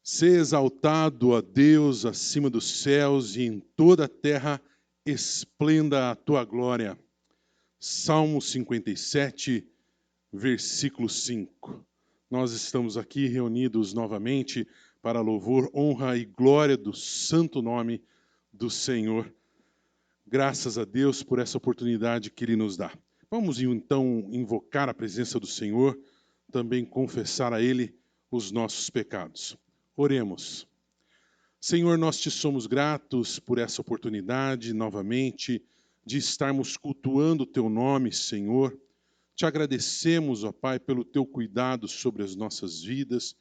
Ser exaltado a Deus acima dos céus e em toda a terra esplenda a tua glória. Salmo 57, versículo 5. Nós estamos aqui reunidos novamente para louvor, honra e glória do santo nome do Senhor. Graças a Deus por essa oportunidade que Ele nos dá. Vamos então invocar a presença do Senhor, também confessar a Ele os nossos pecados. Oremos. Senhor, nós te somos gratos por essa oportunidade novamente de estarmos cultuando o teu nome, Senhor. Te agradecemos, ó Pai, pelo teu cuidado sobre as nossas vidas.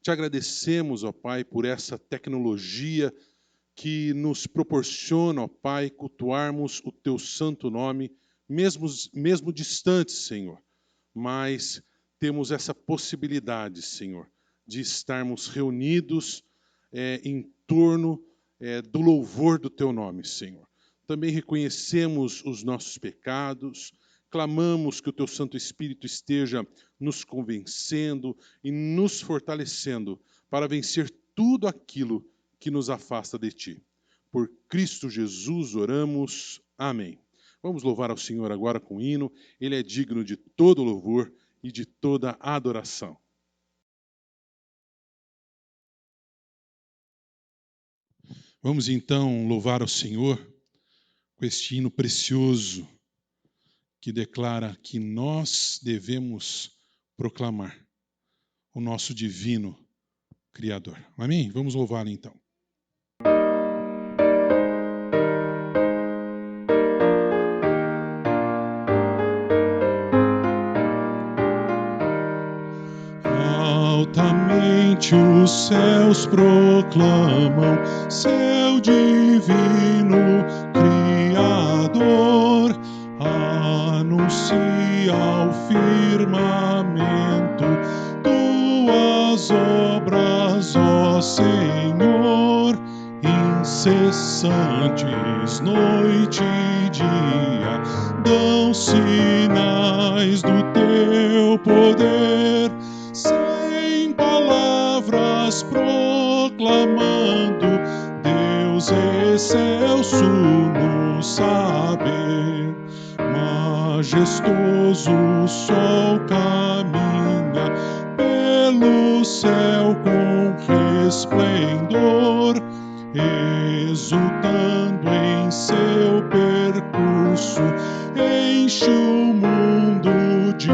Te agradecemos, ó Pai, por essa tecnologia que nos proporciona, ó Pai, cultuarmos o teu santo nome, mesmo distantes, Senhor. Mas temos essa possibilidade, Senhor, de estarmos reunidos em torno do louvor do teu nome, Senhor. Também reconhecemos os nossos pecados, clamamos que o teu Santo Espírito esteja nos convencendo e nos fortalecendo para vencer tudo aquilo que nos afasta de ti. Por Cristo Jesus oramos. Amém. Vamos louvar ao Senhor agora com o hino. Ele é digno de todo louvor e de toda adoração. Vamos então louvar ao Senhor com este hino precioso que declara que nós devemos proclamar o nosso divino Criador. Amém? Vamos louvá-lo então. Altamente os céus proclamam seu divino Criador, anuncia ao firmamento tuas obras, ó Senhor, incessantes noite e dia, dão sinais do teu poder. Sem palavras proclamando, Deus excelso no saber. Majestoso o sol caminha pelo céu com resplendor, exultando em seu percurso, enche o mundo de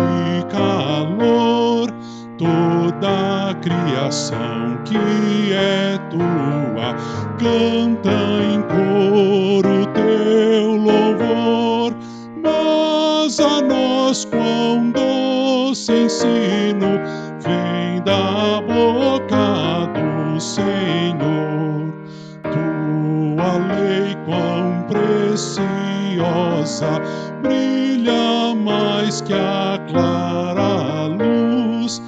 calor. Toda a criação que é tua canta em coro teu louvor. Mas a nós quão doce ensino vem da boca do Senhor. Tua lei quão preciosa brilha mais que a clara luz,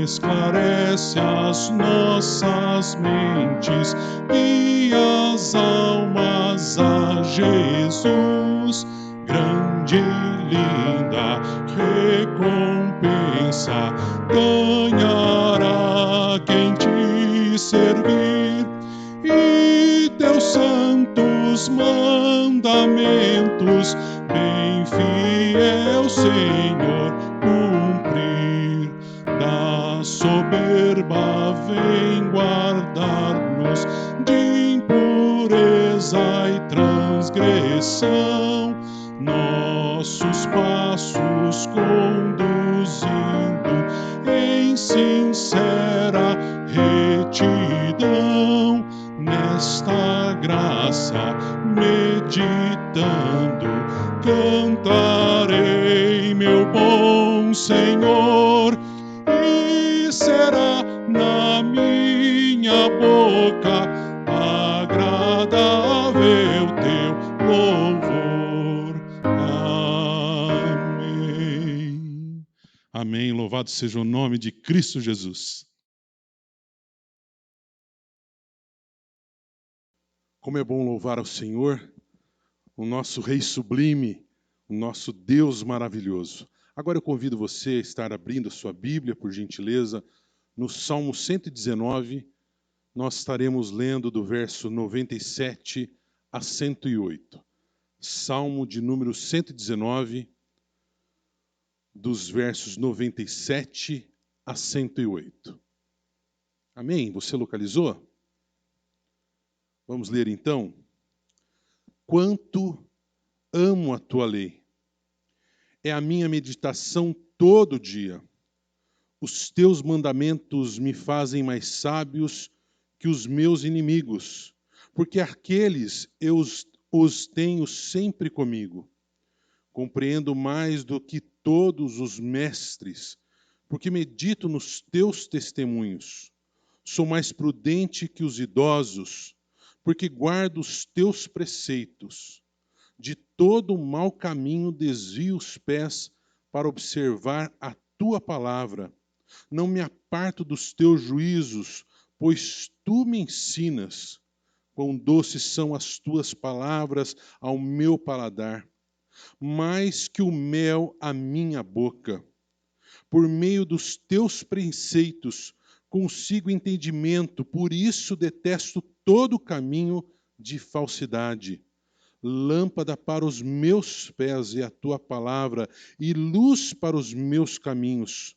esclarece as nossas mentes e as almas a Jesus. Grande e linda recompensa ganhará quem te servir, e teus santos mandamentos bem fiel Senhor cumprir. Da soberba vem guardar-nos de impureza e transgressão, nossos passos conduzindo em sincera retidão. Nesta graça meditando, cantarei, meu bom Senhor, e será na minha boca agradável teu louvor. Amém. Amém. Louvado seja o nome de Cristo Jesus. Como é bom louvar ao Senhor, o nosso Rei sublime, o nosso Deus maravilhoso. Agora eu convido você a estar abrindo a sua Bíblia, por gentileza, no Salmo 119, nós estaremos lendo do verso 97 a 108. Salmo de número 119, dos versos 97 a 108. Amém? Você localizou? Vamos ler então. Quanto amo a tua lei. É a minha meditação todo dia. Os teus mandamentos me fazem mais sábios que os meus inimigos, porque aqueles eu os tenho sempre comigo. Compreendo mais do que todos os mestres, porque medito nos teus testemunhos. Sou mais prudente que os idosos, porque guardo os teus preceitos. De todo mau caminho desvio os pés para observar a tua palavra. Não me aparto dos teus juízos, pois tu me ensinas. Quão doces são as tuas palavras ao meu paladar, mais que o mel à minha boca. Por meio dos teus preceitos consigo entendimento, por isso detesto todo caminho de falsidade. Lâmpada para os meus pés é a tua palavra, e luz para os meus caminhos.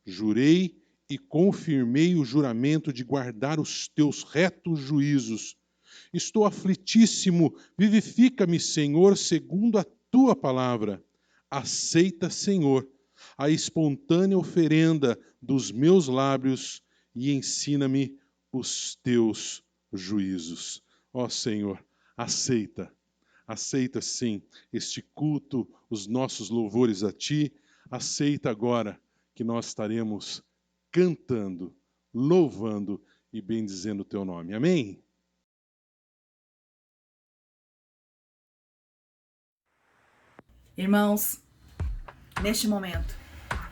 Jurei e confirmei o juramento de guardar os teus retos juízos. Estou aflitíssimo, vivifica-me, Senhor, segundo a tua palavra. Aceita, Senhor, a espontânea oferenda dos meus lábios e ensina-me os teus juízos. Ó Senhor, aceita sim este culto, os nossos louvores a ti. Aceita agora que nós estaremos cantando, louvando e bendizendo o teu nome. Amém? Irmãos, neste momento,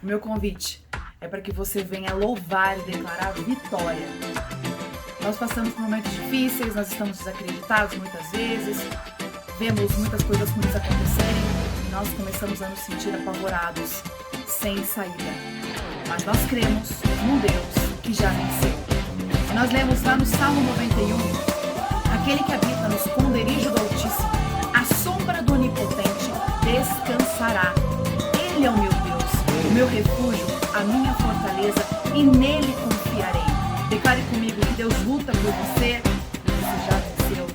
o meu convite é para que você venha louvar e declarar vitória. Nós passamos por momentos difíceis, nós estamos desacreditados muitas vezes, vemos muitas coisas ruins acontecerem e nós começamos a nos sentir apavorados, sem saída. Mas nós cremos num Deus que já venceu. E nós lemos lá no Salmo 91, aquele que habita no esconderijo do Altíssimo, à sombra do Onipotente, descansará. Ele é o meu Deus, o meu refúgio, a minha fortaleza, e nele confiarei. Declare comigo que Deus luta por você e você já venceu.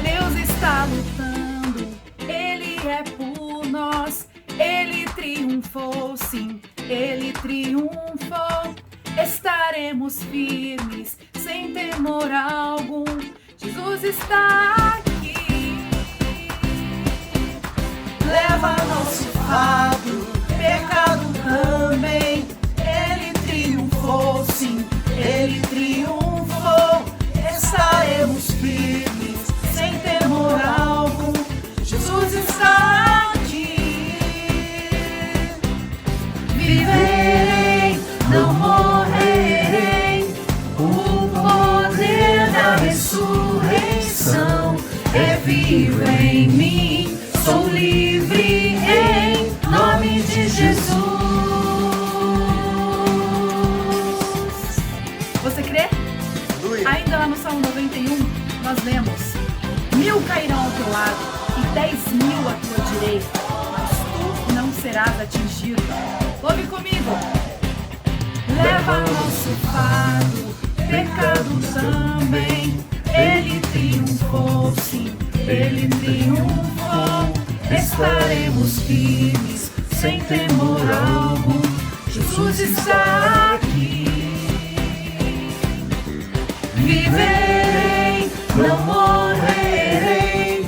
Deus está lutando, Ele é por nós. Ele triunfou, sim, Ele triunfou. Estaremos firmes, sem temor algum. Jesus está aqui. Leva nosso fardo, pecado também. Ele triunfou, sim, Ele triunfou. Estaremos firmes, sem temor algum. Jesus está aqui. Viverei, não morrerei. O poder da ressurreição é vivo em mim. Sou livre em nome de Jesus. Você crê? Ainda lá no Salmo 91, nós lemos: 1000 cairão ao teu lado e 10.000 à tua direita, mas tu não serás atingido. Louve comigo. Leva nosso fardo, pecado também. Ele triunfou, sim, Ele triunfou. Estaremos firmes, sem temor algum. Jesus está aqui. Viverei, não morrerei.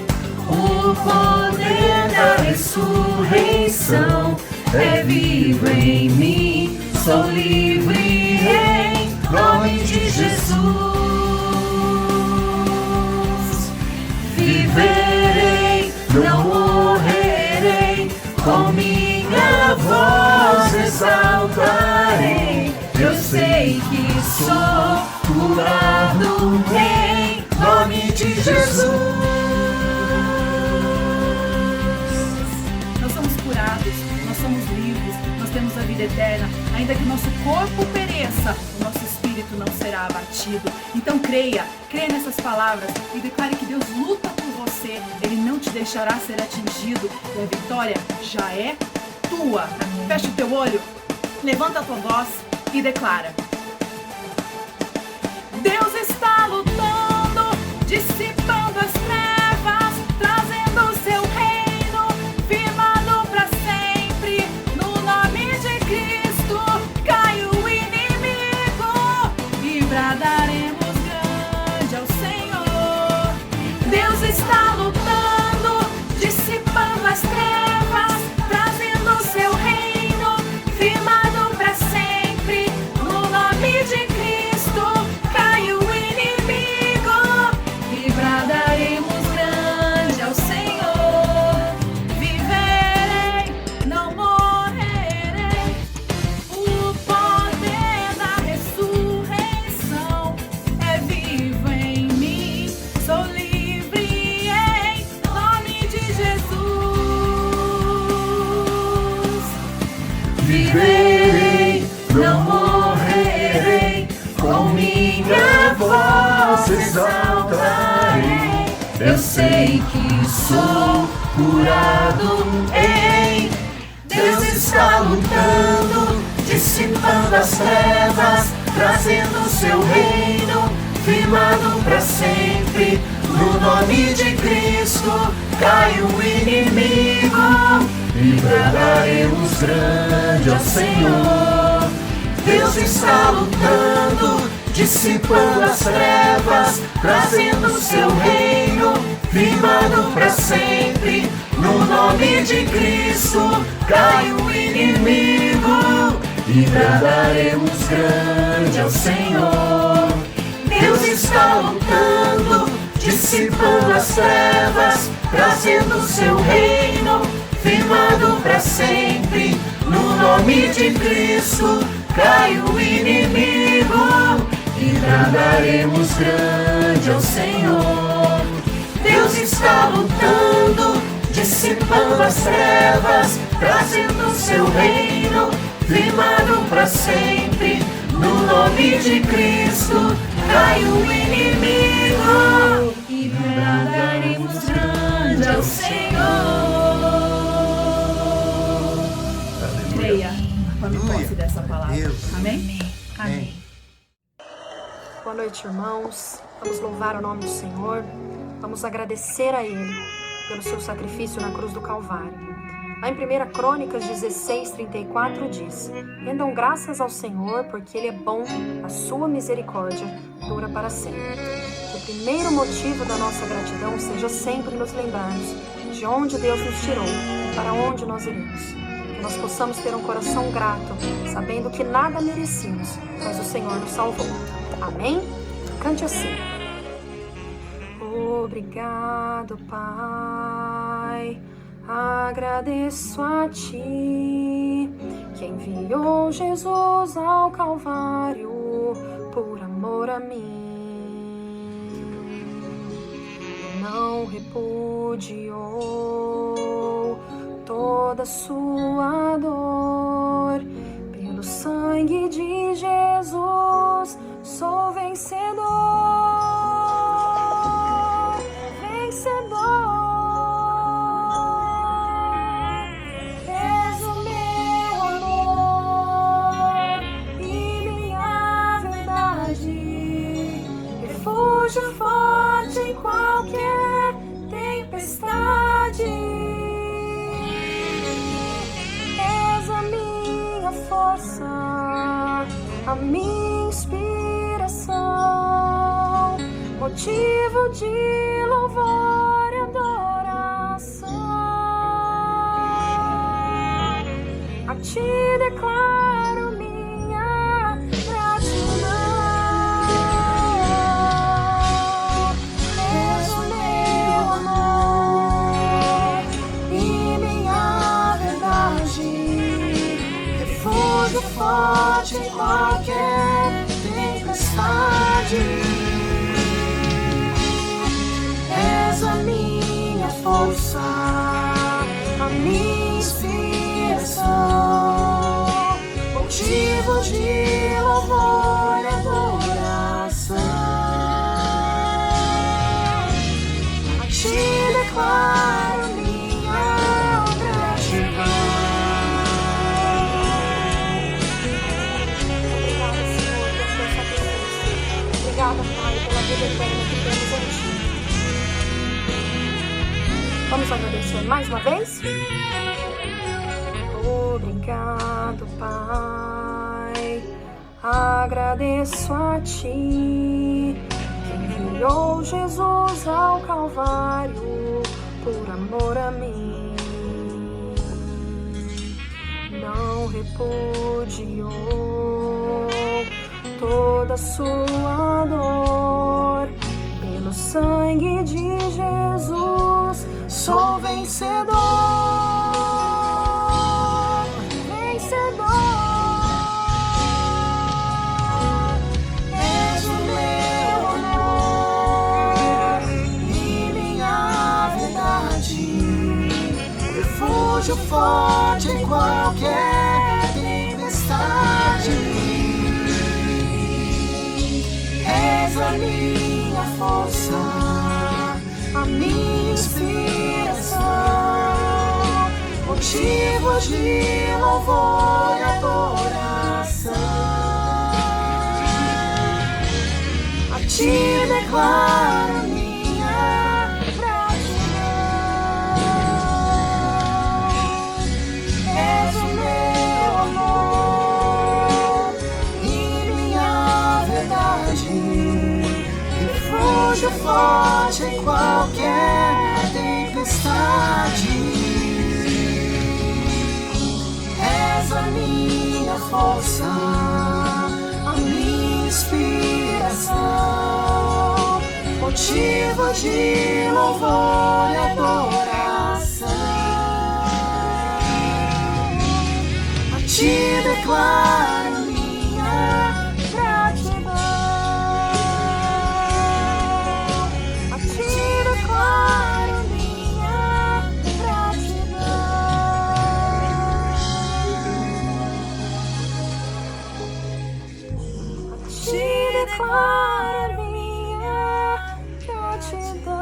O poder da ressurreição é vivo em mim. Sou livre em nome de Jesus. Viverei, não morrerei. Com minha voz exaltarei. Eu sei que sou curado em nome de Jesus. Nós somos curados, nós somos livres, nós temos a vida eterna. Ainda que nosso corpo pereça, o nosso espírito espírito não será abatido. Então creia nessas palavras e declare que Deus luta por você. Ele não te deixará ser atingido e a vitória já é tua. Fecha o teu olho, levanta a tua voz e declara: Deus está lutando, dissipando as trevas, trazendo o seu reino, firmado para sempre. No nome de Cristo, cai o inimigo e bradaremos grande ao Senhor. Deus está lutando, dissipando as trevas, trazendo o seu reino, firmado para sempre. No nome de Cristo, cai o inimigo e bradaremos grande ao Senhor. Viverei, não morrerei, o poder da ressurreição é vivo em mim. Sou livre em nome de Jesus. Viverei, não morrerei, com minha voz exaltarei. Eu sei que sou curado em Deus está lutando, dissipando as trevas, trazendo o seu reino, firmado para sempre. No nome de Cristo, cai o inimigo e bradaremos grande ao Senhor. Deus está lutando, dissipando as trevas, trazendo o seu reino, firmado para sempre. No nome de Cristo, cai o inimigo e bradaremos grande ao Senhor. Deus está lutando, dissipando as trevas, trazendo o seu reino, firmado para sempre. No nome de Cristo, cai o inimigo e bradaremos grande ao Senhor. Deus está lutando, dissipando as trevas, trazendo o seu reino, firmado para sempre. No nome de Cristo, cai o inimigo e bradaremos grande ao Senhor. Creia, tome posse dessa palavra. Amém? Amém. Boa noite, irmãos. Vamos louvar o nome do Senhor. Vamos agradecer a Ele pelo seu sacrifício na cruz do Calvário. Lá em 1 Crônicas 16:34 diz: rendam graças ao Senhor, porque Ele é bom, a sua misericórdia dura para sempre. Que o primeiro motivo da nossa gratidão seja sempre nos lembrarmos de onde Deus nos tirou e para onde nós iremos. Que nós possamos ter um coração grato, sabendo que nada merecíamos, mas o Senhor nos salvou. Amém? Cante assim. Obrigado, Pai, agradeço a Ti, que enviou Jesus ao Calvário por amor a mim. Não repudiou toda sua dor, pelo sangue de Jesus sou vencedor. És o meu amor e minha verdade, refúgio forte em qualquer tempestade. És a minha força, a minha inspiração, motivo de louvor e adoração. A Ti declaro minha gratidão. És o meu amor e minha verdade, refúgio forte em qualquer tempestade. És a minha força, a minha inspiração, motivo de louvor e adoração. obrigada, Pai, pela vida eterna que temos em Ti. Vamos agradecer mais uma vez? Obrigado, Pai, agradeço a Ti, que enviou Jesus ao Calvário por amor a mim. Não repudiou toda sua dor, pelo sangue de Jesus sou vencedor, vencedor. És o meu amor e minha verdade, refúgio forte em qualquer tempestade. És a minha força, a minha inspiração, motivo de louvor e adoração. A Ti declaro minha gratidão. És o meu amor e minha verdade, refúgio forte em qualquer tempestade. És a minha força, a minha inspiração, motivo de louvor e adoração. A Ti declaro minha gratidão. A Ti declaro minha gratidão. A Ti declaro minha gratidão.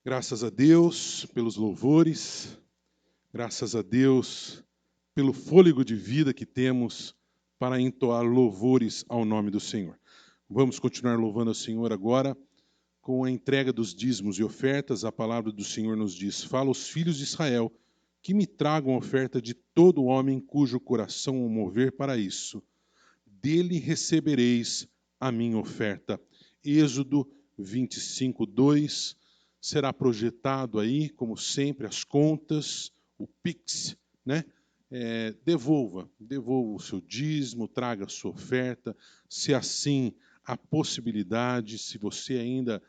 Graças a Deus pelos louvores, graças a Deus pelo fôlego de vida que temos para entoar louvores ao nome do Senhor. Vamos continuar louvando ao Senhor agora com a entrega dos dízimos e ofertas. A palavra do Senhor nos diz: fala aos filhos de Israel que me tragam a oferta de todo homem cujo coração o mover para isso. Dele recebereis a minha oferta. Êxodo 25, 2. Será projetado aí, como sempre, as contas, o Pix, né? Devolva o seu dízimo, traga a sua oferta, se assim há possibilidade, se você ainda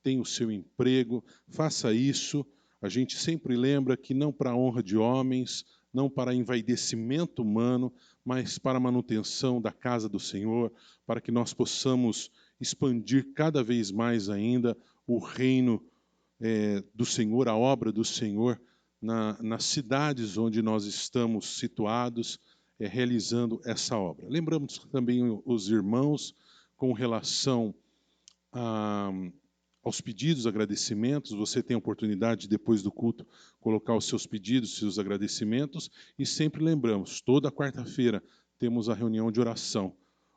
tem o seu emprego, faça isso. A gente sempre lembra que não para a honra de homens, não para envaidecimento humano, mas para a manutenção da casa do Senhor, para que nós possamos expandir cada vez mais ainda o reino do Senhor, a obra do Senhor, nas cidades onde nós estamos situados, realizando essa obra. Lembramos também os irmãos com relação aos pedidos, agradecimentos. Você tem a oportunidade, depois do culto, colocar os seus pedidos, seus agradecimentos, e sempre lembramos, toda quarta-feira temos a reunião de oração,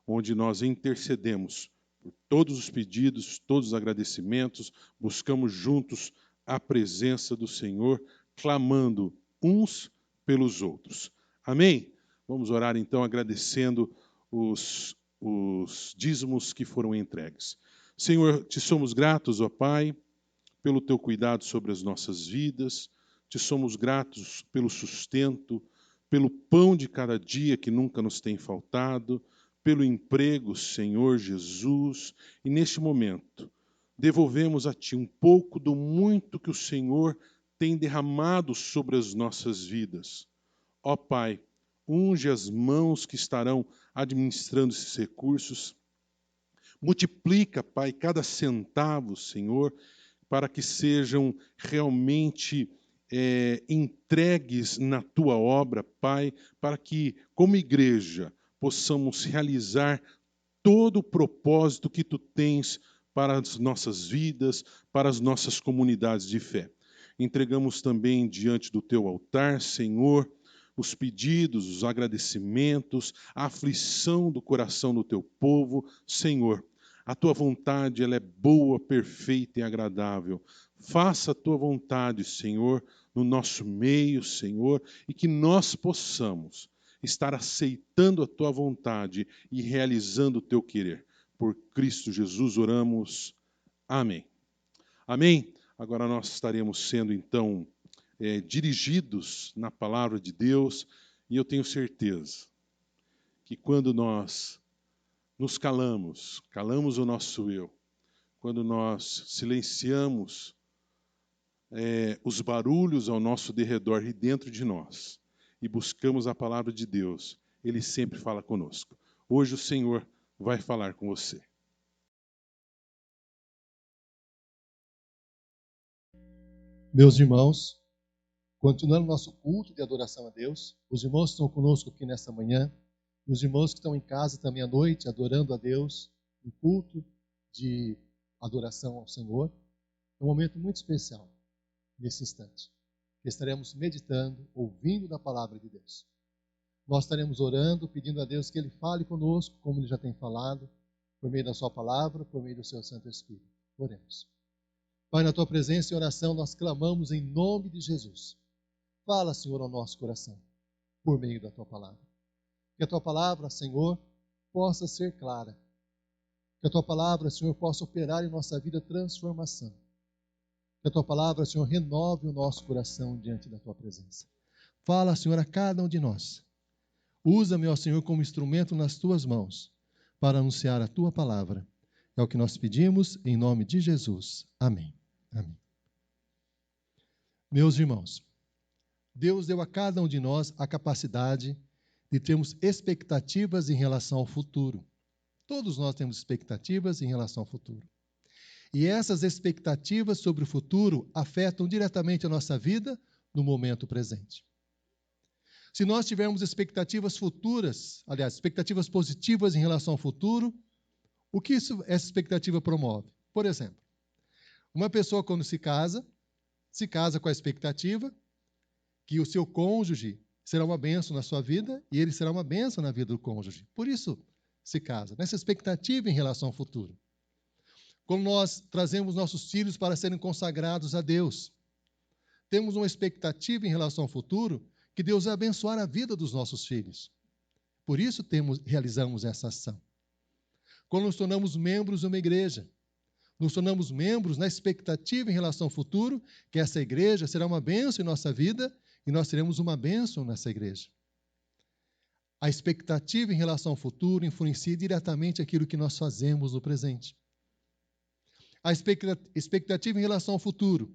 onde nós intercedemos por todos os pedidos, todos os agradecimentos, buscamos juntos a presença do Senhor, clamando uns pelos outros. Amém? Vamos orar então agradecendo os dízimos que foram entregues. Senhor, te somos gratos, ó Pai, pelo teu cuidado sobre as nossas vidas, te somos gratos pelo sustento, pelo pão de cada dia que nunca nos tem faltado, pelo emprego, Senhor Jesus, e neste momento devolvemos a Ti um pouco do muito que o Senhor tem derramado sobre as nossas vidas. Ó Pai, unge as mãos que estarão administrando esses recursos, multiplica, Pai, cada centavo, Senhor, para que sejam realmente entregues na tua obra, Pai, para que, como igreja, possamos realizar todo o propósito que tu tens para as nossas vidas, para as nossas comunidades de fé. Entregamos também diante do teu altar, Senhor, os pedidos, os agradecimentos, a aflição do coração do teu povo. Senhor, a tua vontade ela é boa, perfeita e agradável. Faça a tua vontade, Senhor, no nosso meio, Senhor, e que nós possamos estar aceitando a tua vontade e realizando o teu querer. Por Cristo Jesus oramos. Amém. Amém? Agora nós estaremos sendo, então, dirigidos na palavra de Deus, e eu tenho certeza que quando nós nos calamos o nosso eu, quando nós silenciamos os barulhos ao nosso derredor e dentro de nós, e buscamos a palavra de Deus, Ele sempre fala conosco. Hoje o Senhor vai falar com você. Meus irmãos, continuando nosso culto de adoração a Deus, os irmãos que estão conosco aqui nesta manhã, os irmãos que estão em casa também à noite, adorando a Deus, um culto de adoração ao Senhor, é um momento muito especial nesse instante. Estaremos meditando, ouvindo da palavra de Deus. Nós estaremos orando, pedindo a Deus que Ele fale conosco, como Ele já tem falado, por meio da sua palavra, por meio do seu Santo Espírito. Oremos. Pai, na tua presença e oração, nós clamamos em nome de Jesus. Fala, Senhor, ao nosso coração, por meio da tua palavra. Que a tua palavra, Senhor, possa ser clara. Que a tua palavra, Senhor, possa operar em nossa vida transformação. Que a tua palavra, Senhor, renove o nosso coração diante da tua presença. Fala, Senhor, a cada um de nós. Usa-me, ó Senhor, como instrumento nas tuas mãos para anunciar a tua palavra. É o que nós pedimos em nome de Jesus. Amém. Amém. Meus irmãos, Deus deu a cada um de nós a capacidade de termos expectativas em relação ao futuro. Todos nós temos expectativas em relação ao futuro. E essas expectativas sobre o futuro afetam diretamente a nossa vida no momento presente. Se nós tivermos expectativas futuras, aliás, expectativas positivas em relação ao futuro, o que essa expectativa promove? Por exemplo, uma pessoa quando se casa com a expectativa que o seu cônjuge será uma bênção na sua vida e ele será uma bênção na vida do cônjuge. Por isso se casa, nessa expectativa em relação ao futuro. Quando nós trazemos nossos filhos para serem consagrados a Deus, temos uma expectativa em relação ao futuro que Deus vai abençoar a vida dos nossos filhos. Por isso realizamos essa ação. Quando nos tornamos membros de uma igreja, nos tornamos membros na expectativa em relação ao futuro, que essa igreja será uma bênção em nossa vida e nós teremos uma bênção nessa igreja. A expectativa em relação ao futuro influencia diretamente aquilo que nós fazemos no presente. A expectativa em relação ao futuro,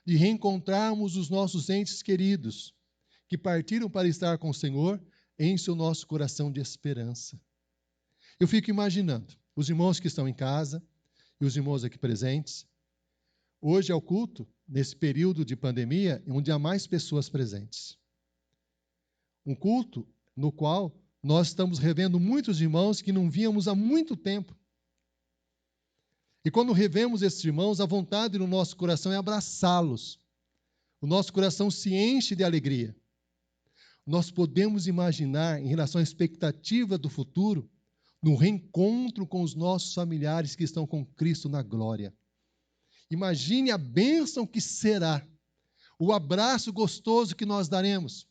de reencontrarmos os nossos entes queridos, que partiram para estar com o Senhor, enche o nosso coração de esperança. Eu fico imaginando, os irmãos que estão em casa e os irmãos aqui presentes, hoje é o culto, nesse período de pandemia, onde há mais pessoas presentes. Um culto no qual nós estamos revendo muitos irmãos que não víamos há muito tempo. E quando revemos esses irmãos, a vontade no nosso coração é abraçá-los. O nosso coração se enche de alegria. Nós podemos imaginar, em relação à expectativa do futuro, no reencontro com os nossos familiares que estão com Cristo na glória. Imagine a bênção que será, o abraço gostoso que nós daremos.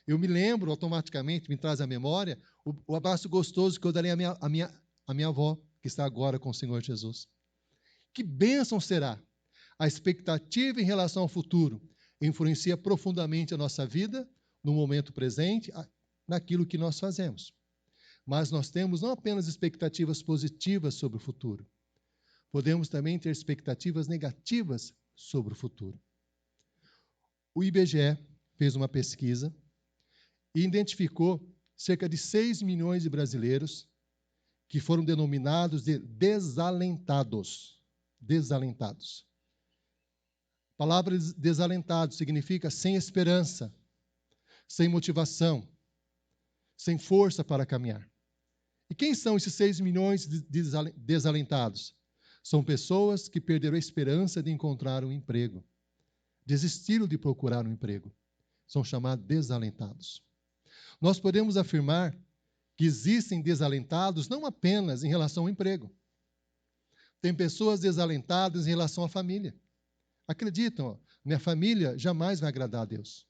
Eu me lembro automaticamente, me traz à memória, o abraço gostoso que eu darei à minha avó, que está agora com o Senhor Jesus. Que bênção será! A expectativa em relação ao futuro influencia profundamente a nossa vida, no momento presente, naquilo que nós fazemos. Mas nós temos não apenas expectativas positivas sobre o futuro, podemos também ter expectativas negativas sobre o futuro. O IBGE fez uma pesquisa e identificou cerca de 6 milhões de brasileiros que foram denominados de desalentados. Desalentados. palavra desalentado significa sem esperança, sem motivação, sem força para caminhar. E quem são esses 6 milhões de desalentados? São pessoas que perderam a esperança de encontrar um emprego, desistiram de procurar um emprego. São chamados desalentados. Nós podemos afirmar que existem desalentados não apenas em relação ao emprego. Tem pessoas desalentadas em relação à família. Acreditam, minha família jamais vai agradar a Deus.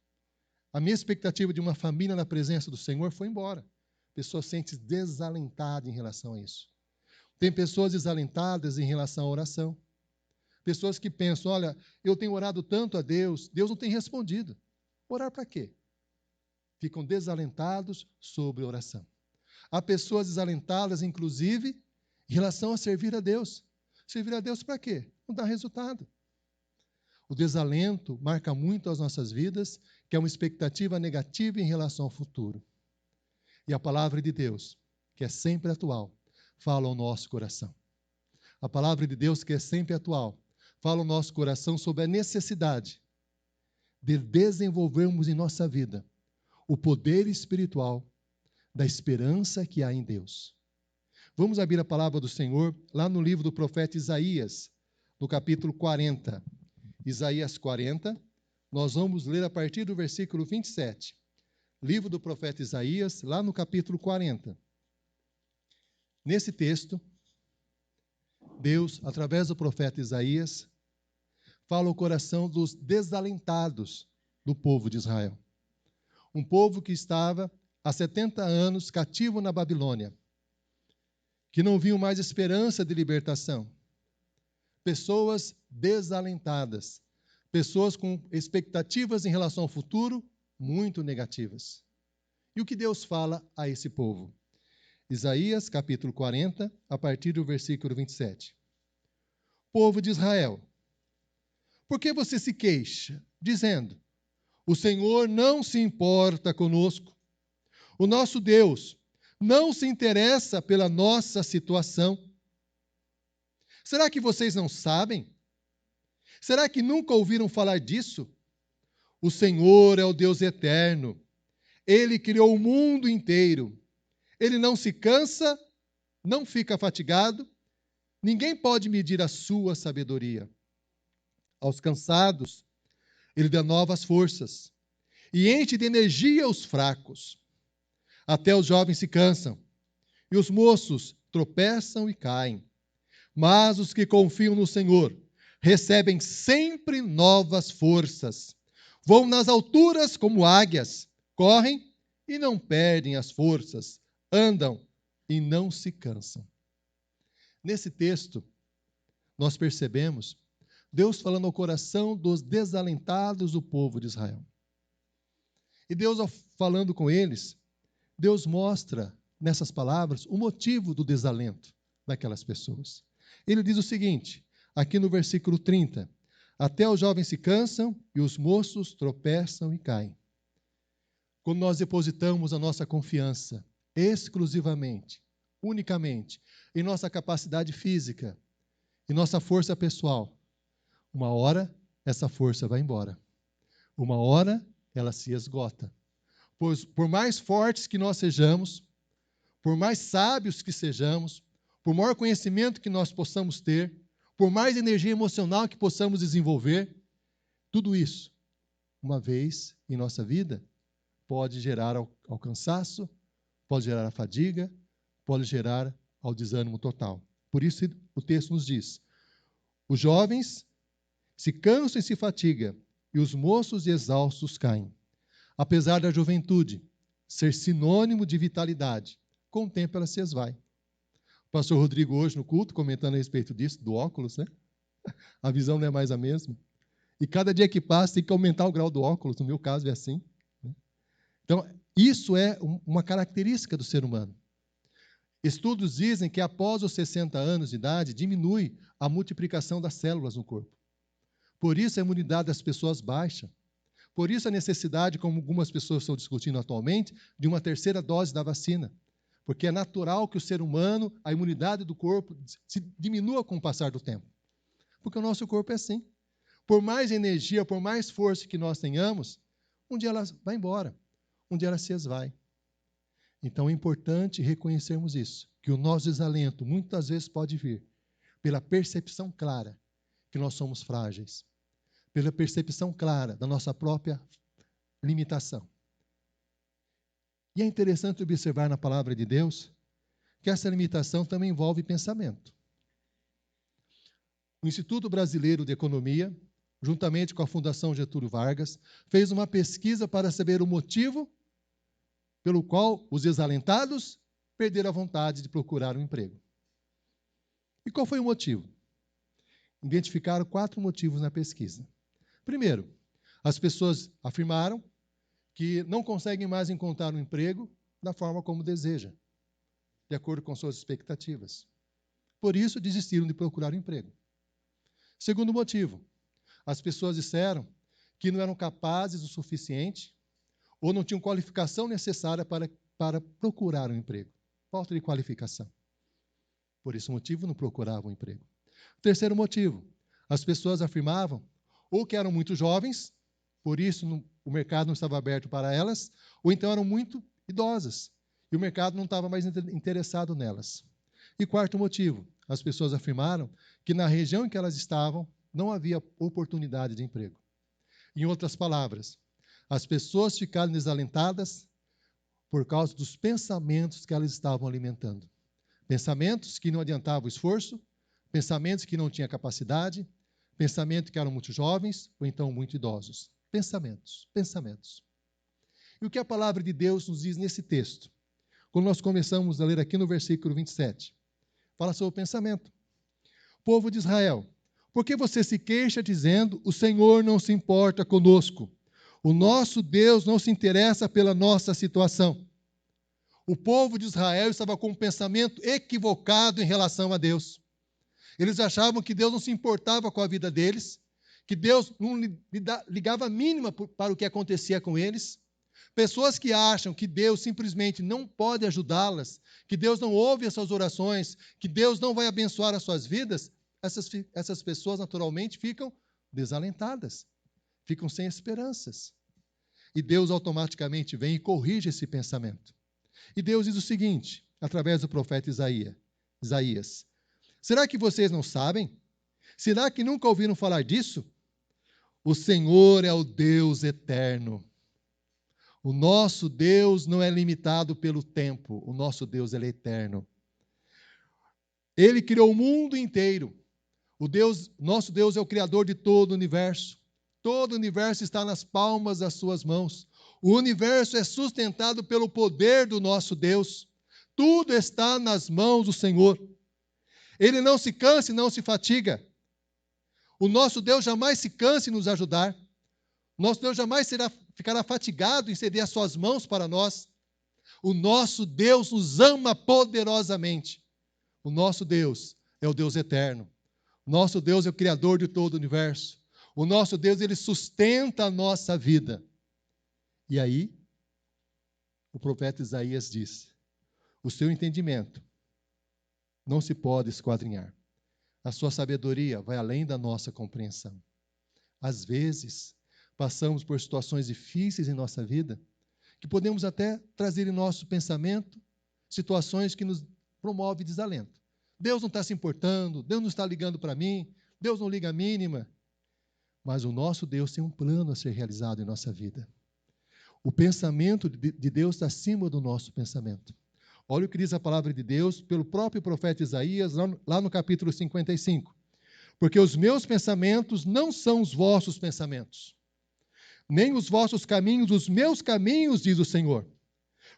A minha expectativa de uma família na presença do Senhor foi embora. A pessoa sente desalentada em relação a isso. Tem pessoas desalentadas em relação à oração. Pessoas que pensam, olha, eu tenho orado tanto a Deus, Deus não tem respondido. Orar para quê? Ficam desalentados sobre a oração. Há pessoas desalentadas, inclusive, em relação a servir a Deus. Servir a Deus para quê? Não dá resultado. O desalento marca muito as nossas vidas, que é uma expectativa negativa em relação ao futuro. E a palavra de Deus, que é sempre atual, fala ao nosso coração. A palavra de Deus, que é sempre atual, fala ao nosso coração sobre a necessidade de desenvolvermos em nossa vida o poder espiritual da esperança que há em Deus. Vamos abrir a palavra do Senhor lá no livro do profeta Isaías, no capítulo 40. Isaías 40, nós vamos ler a partir do versículo 27. Livro do profeta Isaías, lá no capítulo 40. Nesse texto, Deus, através do profeta Isaías, fala ao coração dos desalentados do povo de Israel. Um povo que estava há 70 anos cativo na Babilônia, que não viam mais esperança de libertação. Pessoas desalentadas, pessoas com expectativas em relação ao futuro muito negativas. E o que Deus fala a esse povo? Isaías, capítulo 40, a partir do versículo 27. Povo de Israel, por que você se queixa, dizendo, o Senhor não se importa conosco, o nosso Deus não se interessa pela nossa situação? Será que vocês não sabem? Será que nunca ouviram falar disso? O Senhor é o Deus eterno. Ele criou o mundo inteiro. Ele não se cansa, não fica fatigado. Ninguém pode medir a sua sabedoria. Aos cansados, ele dá novas forças e enche de energia os fracos. Até os jovens se cansam e os moços tropeçam e caem. Mas os que confiam no Senhor recebem sempre novas forças. Vão nas alturas como águias, correm e não perdem as forças, andam e não se cansam. Nesse texto, nós percebemos Deus falando ao coração dos desalentados do povo de Israel. E Deus, falando com eles, Deus mostra nessas palavras o motivo do desalento daquelas pessoas. Ele diz o seguinte, aqui no versículo 30, até os jovens se cansam e os moços tropeçam e caem. Quando nós depositamos a nossa confiança exclusivamente, unicamente, em nossa capacidade física, em nossa força pessoal, uma hora essa força vai embora. Uma hora ela se esgota. Pois por mais fortes que nós sejamos, por mais sábios que sejamos, por maior conhecimento que nós possamos ter, por mais energia emocional que possamos desenvolver, tudo isso, uma vez em nossa vida, pode gerar ao cansaço, pode gerar a fadiga, pode gerar ao desânimo total. Por isso o texto nos diz, os jovens se cansam e se fatigam, e os moços exaustos caem. Apesar da juventude ser sinônimo de vitalidade, com o tempo ela se esvai. O pastor Rodrigo hoje no culto, comentando a respeito disso, do óculos, né? A visão não é mais a mesma. E cada dia que passa tem que aumentar o grau do óculos, no meu caso é assim. Né? Então, isso é uma característica do ser humano. Estudos dizem que após os 60 anos de idade, diminui a multiplicação das células no corpo. Por isso a imunidade das pessoas baixa. Por isso a necessidade, como algumas pessoas estão discutindo atualmente, de uma terceira dose da vacina. Porque é natural que o ser humano, a imunidade do corpo, se diminua com o passar do tempo. Porque o nosso corpo é assim. por mais energia, por mais força que nós tenhamos, um dia ela vai embora, um dia ela se esvai. Então é importante reconhecermos isso, que o nosso desalento muitas vezes pode vir pela percepção clara que nós somos frágeis, pela percepção clara da nossa própria limitação. E é interessante observar na palavra de Deus que essa limitação também envolve pensamento. O Instituto Brasileiro de Economia, juntamente com a Fundação Getúlio Vargas, fez uma pesquisa para saber o motivo pelo qual os desalentados perderam a vontade de procurar um emprego. E qual foi o motivo? Identificaram 4 motivos na pesquisa. Primeiro, as pessoas afirmaram que não conseguem mais encontrar um emprego da forma como desejam, de acordo com suas expectativas. Por isso, desistiram de procurar um emprego. Segundo motivo, as pessoas disseram que não eram capazes o suficiente ou não tinham qualificação necessária para procurar um emprego. Falta de qualificação. Por esse motivo, não procuravam um emprego. Terceiro motivo, as pessoas afirmavam ou que eram muito jovens, por isso o mercado não estava aberto para elas, ou então eram muito idosas, e o mercado não estava mais interessado nelas. E quarto motivo, as pessoas afirmaram que na região em que elas estavam não havia oportunidade de emprego. Em outras palavras, as pessoas ficaram desalentadas por causa dos pensamentos que elas estavam alimentando. Pensamentos que não adiantavam o esforço, pensamentos que não tinham capacidade, pensamentos que eram muito jovens ou então muito idosos. Pensamentos. E o que a palavra de Deus nos diz nesse texto? Quando nós começamos a ler aqui no versículo 27, fala sobre o pensamento. Povo de Israel, por que você se queixa dizendo, o Senhor não se importa conosco? O nosso Deus não se interessa pela nossa situação. O povo de Israel estava com um pensamento equivocado em relação a Deus. Eles achavam que Deus não se importava com a vida deles, que Deus não ligava a mínima para o que acontecia com eles. Pessoas que acham que Deus simplesmente não pode ajudá-las, que Deus não ouve as suas orações, que Deus não vai abençoar as suas vidas, essas pessoas naturalmente ficam desalentadas, ficam sem esperanças. E Deus automaticamente vem e corrige esse pensamento. E Deus diz o seguinte, através do profeta Isaías: será que vocês não sabem? Será que nunca ouviram falar disso? O Senhor é o Deus eterno. O nosso Deus não é limitado pelo tempo. O nosso Deus ele é eterno. Ele criou o mundo inteiro. Nosso Deus é o Criador de todo o universo. Todo o universo está nas palmas das suas mãos. O universo é sustentado pelo poder do nosso Deus. Tudo está nas mãos do Senhor. Ele não se cansa e não se fatiga. O nosso Deus jamais se cansa em nos ajudar. Nosso Deus jamais ficará fatigado em ceder as suas mãos para nós. O nosso Deus nos ama poderosamente. O nosso Deus é o Deus eterno. O nosso Deus é o Criador de todo o universo. O nosso Deus, ele sustenta a nossa vida. E aí, o profeta Isaías diz: o seu entendimento não se pode esquadrinhar. A sua sabedoria vai além da nossa compreensão. Às vezes, passamos por situações difíceis em nossa vida, que podemos até trazer em nosso pensamento situações que nos promovem desalento. Deus não está se importando, Deus não está ligando para mim, Deus não liga a mínima. Mas o nosso Deus tem um plano a ser realizado em nossa vida. O pensamento de Deus está acima do nosso pensamento. Olha o que diz a palavra de Deus pelo próprio profeta Isaías, lá no capítulo 55. Porque os meus pensamentos não são os vossos pensamentos, nem os vossos caminhos, os meus caminhos, diz o Senhor.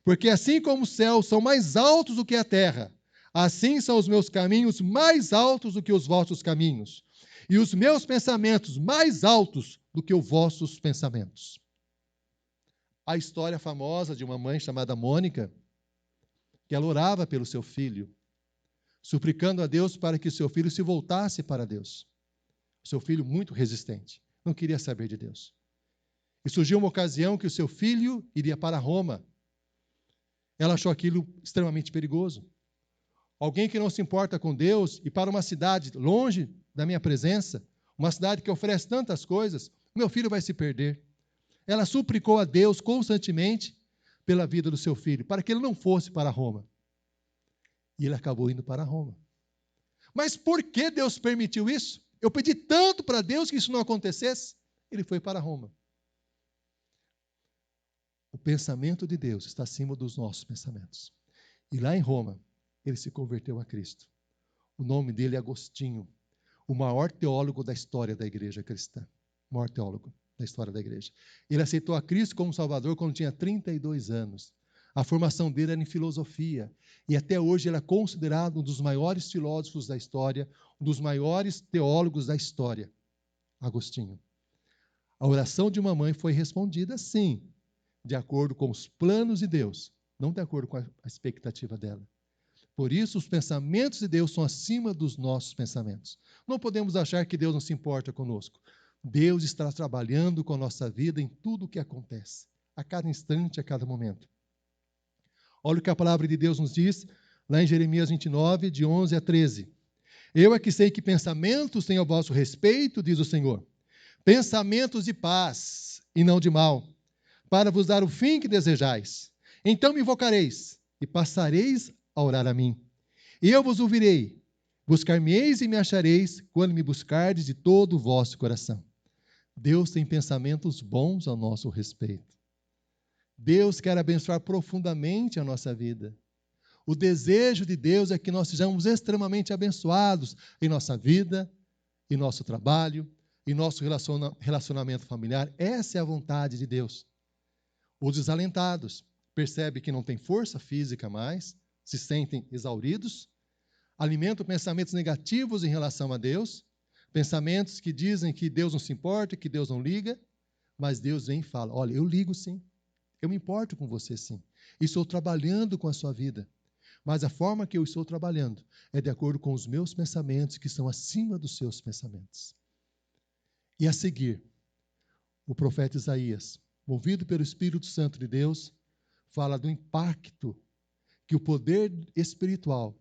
Porque assim como os céus são mais altos do que a terra, assim são os meus caminhos mais altos do que os vossos caminhos, e os meus pensamentos mais altos do que os vossos pensamentos. A história famosa de uma mãe chamada Mônica, que ela orava pelo seu filho, suplicando a Deus para que o seu filho se voltasse para Deus. O seu filho muito resistente, não queria saber de Deus. E surgiu uma ocasião que o seu filho iria para Roma. Ela achou aquilo extremamente perigoso. Alguém que não se importa com Deus e para uma cidade longe da minha presença, uma cidade que oferece tantas coisas, meu filho vai se perder. Ela suplicou a Deus constantemente pela vida do seu filho, para que ele não fosse para Roma. E ele acabou indo para Roma. Mas por que Deus permitiu isso? Eu pedi tanto para Deus que isso não acontecesse. Ele foi para Roma. O pensamento de Deus está acima dos nossos pensamentos. E lá em Roma, ele se converteu a Cristo. O nome dele é Agostinho, o maior teólogo da história da igreja cristã. O maior teólogo da história da igreja. Ele aceitou a Cristo como Salvador quando tinha 32 anos. A formação dele era em filosofia. E até hoje ele é considerado um dos maiores filósofos da história, um dos maiores teólogos da história. Agostinho. A oração de uma mãe foi respondida, sim, de acordo com os planos de Deus, não de acordo com a expectativa dela. Por isso, os pensamentos de Deus são acima dos nossos pensamentos. Não podemos achar que Deus não se importa conosco. Deus está trabalhando com a nossa vida em tudo o que acontece, a cada instante, a cada momento. Olha o que a palavra de Deus nos diz, lá em Jeremias 29, de 11 a 13. Eu é que sei que pensamentos tenho a vosso respeito, diz o Senhor. Pensamentos de paz e não de mal, para vos dar o fim que desejais. Então me invocareis e passareis a orar a mim. E eu vos ouvirei. Buscar-me-eis e me achareis quando me buscardes de todo o vosso coração. Deus tem pensamentos bons ao nosso respeito. Deus quer abençoar profundamente a nossa vida. O desejo de Deus é que nós sejamos extremamente abençoados em nossa vida, em nosso trabalho, em nosso relacionamento familiar. Essa é a vontade de Deus. Os desalentados percebem que não têm força física mais, se sentem exauridos, alimentam pensamentos negativos em relação a Deus, pensamentos que dizem que Deus não se importa, que Deus não liga, mas Deus vem e fala, olha, eu ligo sim, eu me importo com você sim, estou trabalhando com a sua vida, mas a forma que eu estou trabalhando é de acordo com os meus pensamentos, que são acima dos seus pensamentos. E a seguir, o profeta Isaías, movido pelo Espírito Santo de Deus, fala do impacto que o poder espiritual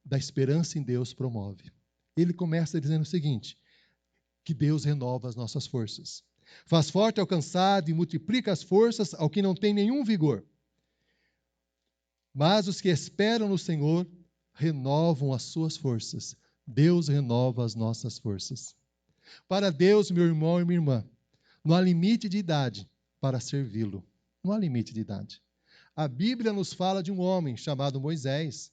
da esperança em Deus promove. Ele começa dizendo o seguinte, que Deus renova as nossas forças. Faz forte ao cansado e multiplica as forças ao que não tem nenhum vigor. Mas os que esperam no Senhor renovam as suas forças. Deus renova as nossas forças. Para Deus, meu irmão e minha irmã, não há limite de idade para servi-lo. Não há limite de idade. A Bíblia nos fala de um homem chamado Moisés.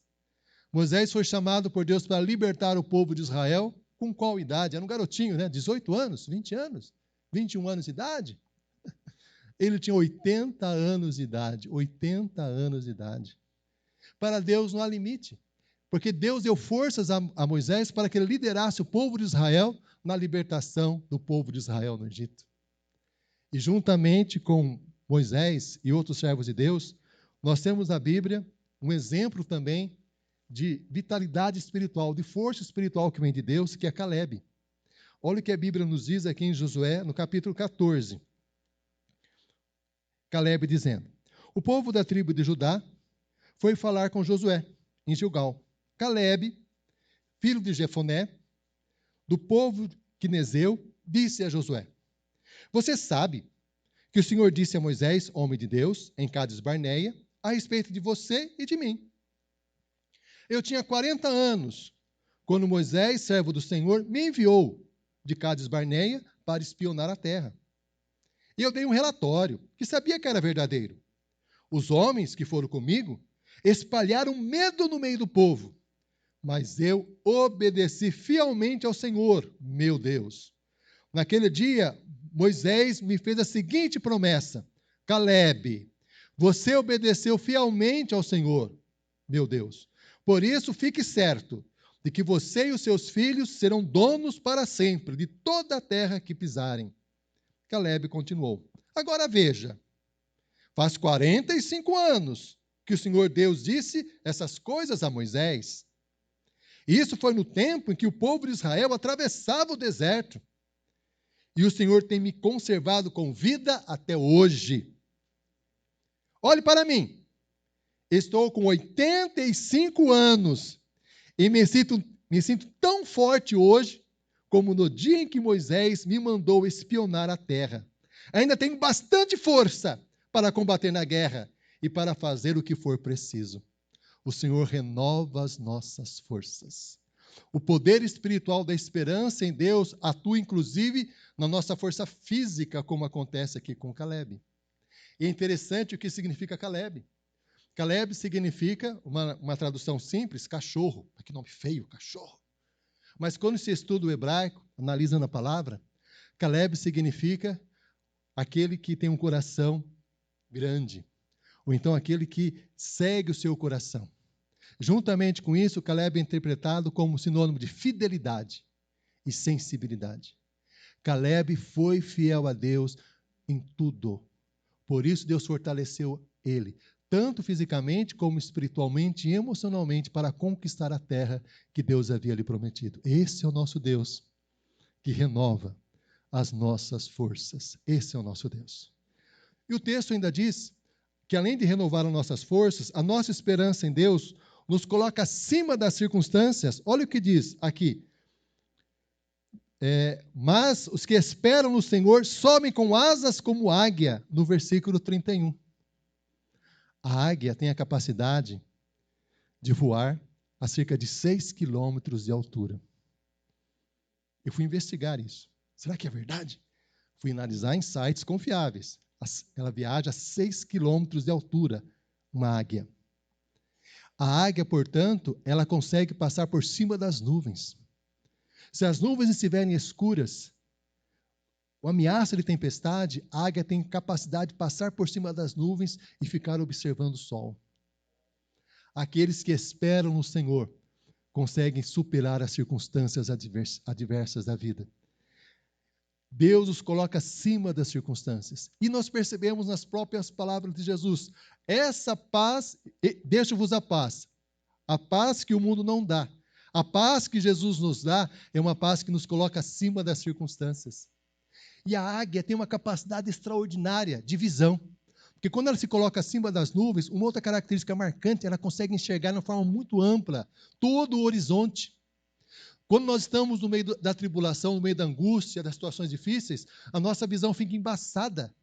Moisés foi chamado por Deus para libertar o povo de Israel. Com qual idade? Era um garotinho, né? 18 anos, 20 anos, 21 anos de idade. Ele tinha 80 anos de idade. 80 anos de idade. Para Deus não há limite. Porque Deus deu forças a Moisés para que ele liderasse o povo de Israel na libertação do povo de Israel no Egito. E juntamente com Moisés e outros servos de Deus, nós temos na Bíblia um exemplo também de vitalidade espiritual, de força espiritual que vem de Deus, que é Caleb. Olha o que a Bíblia nos diz aqui em Josué, no capítulo 14. Caleb dizendo, o povo da tribo de Judá foi falar com Josué, em Gilgal. Caleb, filho de Jefoné, do povo quenezeu, disse a Josué, você sabe que o Senhor disse a Moisés, homem de Deus, em Cádiz Barneia, a respeito de você e de mim. Eu tinha 40 anos, quando Moisés, servo do Senhor, me enviou de Cádiz Barneia para espionar a terra. E eu dei um relatório, que sabia que era verdadeiro. Os homens que foram comigo espalharam medo no meio do povo, mas eu obedeci fielmente ao Senhor, meu Deus. Naquele dia, Moisés me fez a seguinte promessa, Caleb, você obedeceu fielmente ao Senhor, meu Deus. Por isso, fique certo de que você e os seus filhos serão donos para sempre de toda a terra que pisarem. Caleb continuou. Agora veja, faz 45 anos que o Senhor Deus disse essas coisas a Moisés. Isso foi no tempo em que o povo de Israel atravessava o deserto. E o Senhor tem me conservado com vida até hoje. Olhe para mim. Estou com 85 anos e me sinto tão forte hoje como no dia em que Moisés me mandou espionar a terra. Ainda tenho bastante força para combater na guerra e para fazer o que for preciso. O Senhor renova as nossas forças. O poder espiritual da esperança em Deus atua, inclusive, na nossa força física, como acontece aqui com Caleb. E é interessante o que significa Caleb. Caleb significa, uma tradução simples, cachorro. Que nome feio, cachorro. Mas quando se estuda o hebraico, analisando a palavra, Caleb significa aquele que tem um coração grande. Ou então aquele que segue o seu coração. Juntamente com isso, Caleb é interpretado como sinônimo de fidelidade e sensibilidade. Caleb foi fiel a Deus em tudo. Por isso, Deus fortaleceu ele, tanto fisicamente como espiritualmente e emocionalmente, para conquistar a terra que Deus havia lhe prometido. Esse é o nosso Deus, que renova as nossas forças. Esse é o nosso Deus. E o texto ainda diz que, além de renovar as nossas forças, a nossa esperança em Deus nos coloca acima das circunstâncias. Olha o que diz aqui. Mas os que esperam no Senhor sobem com asas como águia, no versículo 31. A águia tem a capacidade de voar a cerca de 6 quilômetros de altura. Eu fui investigar isso. Será que é verdade? Fui analisar em sites confiáveis. Ela viaja a 6 quilômetros de altura, uma águia. A águia, portanto, ela consegue passar por cima das nuvens. Se as nuvens estiverem escuras, ou ameaça de tempestade, a águia tem capacidade de passar por cima das nuvens e ficar observando o sol. Aqueles que esperam no Senhor conseguem superar as circunstâncias adversas da vida. Deus os coloca acima das circunstâncias. E nós percebemos nas próprias palavras de Jesus, essa paz, deixo-vos a paz que o mundo não dá. A paz que Jesus nos dá é uma paz que nos coloca acima das circunstâncias. E a águia tem uma capacidade extraordinária de visão. Porque quando ela se coloca acima das nuvens, uma outra característica marcante, ela consegue enxergar de uma forma muito ampla todo o horizonte. Quando nós estamos no meio da tribulação, no meio da angústia, das situações difíceis, a nossa visão fica embaçada.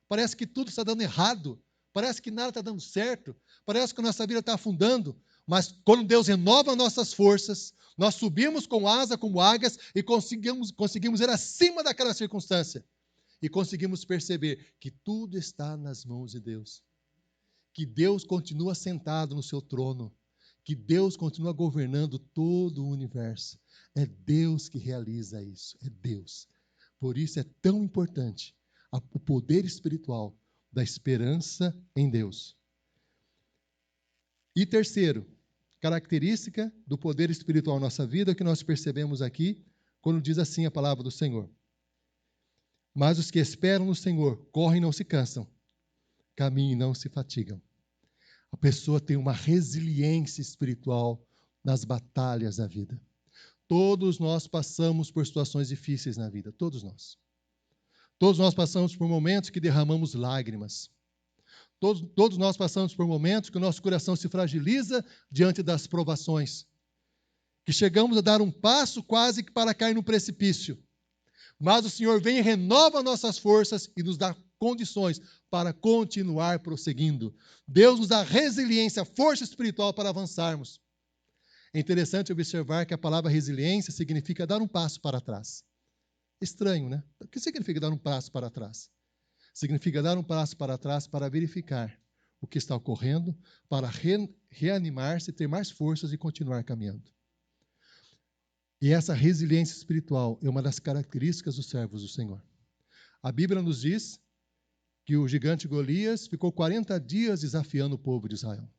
Parece que tudo está dando errado. Parece que nada está dando certo. Parece que a nossa vida está afundando. Mas quando Deus renova nossas forças, nós subimos com asa como águias e conseguimos ir acima daquela circunstância. E conseguimos perceber que tudo está nas mãos de Deus. Que Deus continua sentado no seu trono. Que Deus continua governando todo o universo. É Deus que realiza isso. É Deus. Por isso é tão importante o poder espiritual da esperança em Deus. E terceiro, característica do poder espiritual na nossa vida que nós percebemos aqui, quando diz assim a palavra do Senhor. Mas os que esperam no Senhor correm e não se cansam, caminham e não se fatigam. A pessoa tem uma resiliência espiritual nas batalhas da vida. Todos nós passamos por situações difíceis na vida, todos nós. Todos nós passamos por momentos que derramamos lágrimas. Todos nós passamos por momentos que o nosso coração se fragiliza diante das provações. Que chegamos a dar um passo quase que para cair no precipício. Mas o Senhor vem e renova nossas forças e nos dá condições para continuar prosseguindo. Deus nos dá resiliência, força espiritual para avançarmos. É interessante observar que a palavra resiliência significa dar um passo para trás. Estranho, né? O que significa dar um passo para trás? Significa dar um passo para trás para verificar o que está ocorrendo, para reanimar-se, ter mais forças e continuar caminhando. E essa resiliência espiritual é uma das características dos servos do Senhor. A Bíblia nos diz que o gigante Golias ficou 40 dias desafiando o povo de Israel.